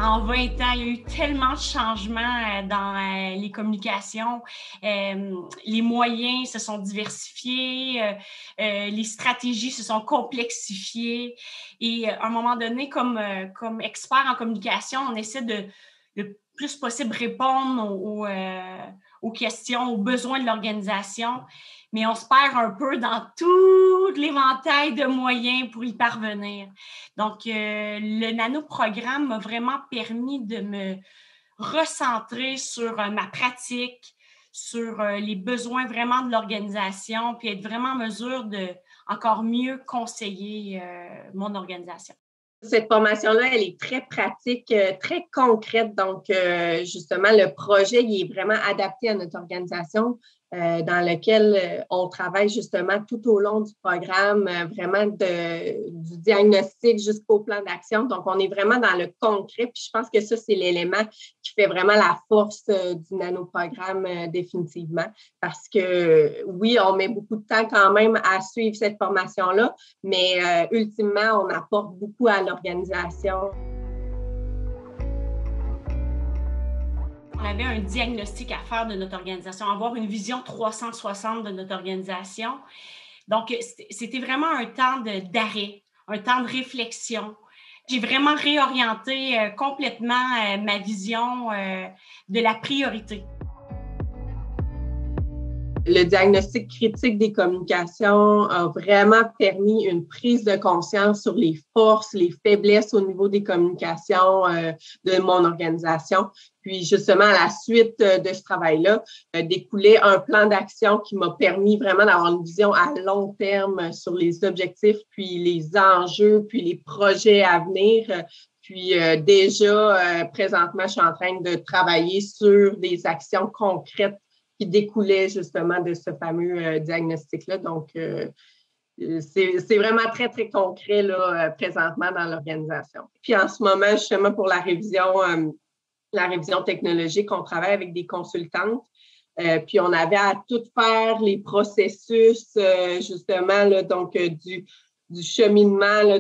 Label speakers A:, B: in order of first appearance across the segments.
A: en 20 ans, il y a eu tellement de changements dans les communications. Les moyens se sont diversifiés, les stratégies se sont complexifiées. Et à un moment donné, comme expert en communication, on essaie de le plus possible répondre aux questions, aux besoins de l'organisation, mais on se perd un peu dans tout l'éventail de moyens pour y parvenir. Donc, le nanoprogramme m'a vraiment permis de me recentrer sur ma pratique, sur les besoins vraiment de l'organisation, puis être vraiment en mesure de encore mieux conseiller mon organisation.
B: Cette formation-là, elle est très pratique, très concrète. Donc, justement, le projet, il est vraiment adapté à notre organisation dans lequel on travaille justement tout au long du programme, vraiment du diagnostic jusqu'au plan d'action. Donc, on est vraiment dans le concret. Puis, je pense que ça, c'est l'élément qui fait vraiment la force du nanoprogramme définitivement. Parce que, oui, on met beaucoup de temps quand même à suivre cette formation-là, mais ultimement, on apporte beaucoup à l'organisation.
A: On avait un diagnostic à faire de notre organisation, avoir une vision 360 de notre organisation. Donc, c'était vraiment un temps d'arrêt, un temps de réflexion. J'ai vraiment réorienté complètement ma vision de la priorité.
B: Le diagnostic critique des communications a vraiment permis une prise de conscience sur les forces, les faiblesses au niveau des communications de mon organisation. Puis justement, à la suite de ce travail-là, découlait un plan d'action qui m'a permis vraiment d'avoir une vision à long terme sur les objectifs, puis les enjeux, puis les projets à venir. Puis déjà, présentement, je suis en train de travailler sur des actions concrètes qui découlait justement de ce fameux diagnostic-là. Donc, c'est vraiment très, très concret là, présentement dans l'organisation. Puis en ce moment, justement, pour la révision technologique, on travaille avec des consultantes. Puis on avait à tout faire les processus, justement, là, donc du cheminement là,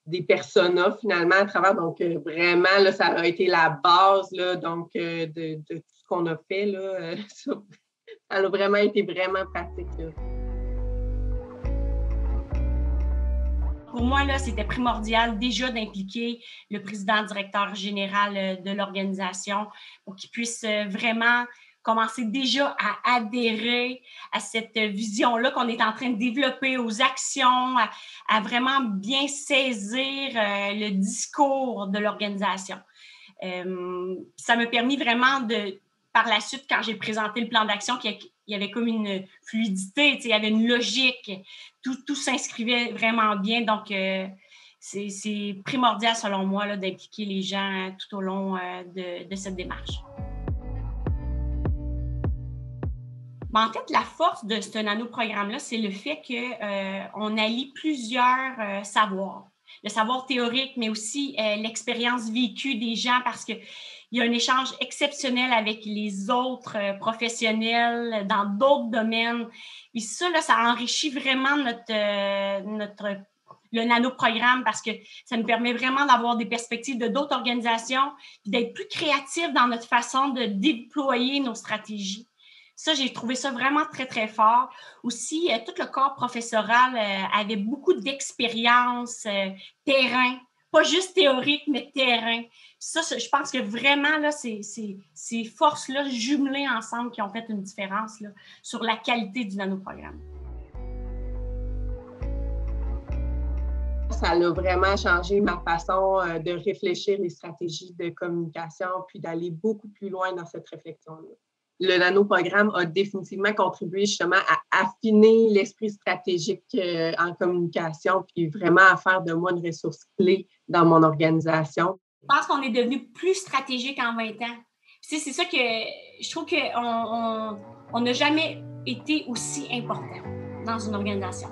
B: des personas, finalement, à travers. Donc, vraiment, là, ça a été la base là, donc, de tout ce qu'on a fait. Là, ça a vraiment été vraiment pratique. Là.
A: Pour moi, là, c'était primordial déjà d'impliquer le président directeur général de l'organisation pour qu'il puisse vraiment commencer déjà à adhérer à cette vision-là qu'on est en train de développer, aux actions, à vraiment bien saisir le discours de l'organisation. Ça m'a permis vraiment par la suite, quand j'ai présenté le plan d'action, qu'il y avait comme une fluidité, il y avait une logique, tout s'inscrivait vraiment bien. Donc, c'est primordial, selon moi, là, d'impliquer les gens tout au long de cette démarche. En fait, la force de ce nanoprogramme-là, c'est le fait qu'on allie plusieurs savoirs. Le savoir théorique, mais aussi l'expérience vécue des gens, parce qu'il y a un échange exceptionnel avec les autres professionnels dans d'autres domaines. Et ça, là, ça enrichit vraiment le nanoprogramme, parce que ça nous permet vraiment d'avoir des perspectives de d'autres organisations et d'être plus créatifs dans notre façon de déployer nos stratégies. Ça, j'ai trouvé ça vraiment très, très fort. Aussi, tout le corps professoral avait beaucoup d'expérience terrain, pas juste théorique, mais terrain. Ça, je pense que vraiment, là, ces forces-là jumelées ensemble qui ont fait une différence là, sur la qualité du nanoprogramme.
B: Ça a vraiment changé ma façon de réfléchir les stratégies de communication, puis d'aller beaucoup plus loin dans cette réflexion-là. Le nanoprogramme a définitivement contribué justement à affiner l'esprit stratégique en communication, puis vraiment à faire de moi une ressource clé dans mon organisation.
A: Je pense qu'on est devenu plus stratégique en 20 ans. C'est ça que je trouve qu'on n'a jamais été aussi important dans une organisation.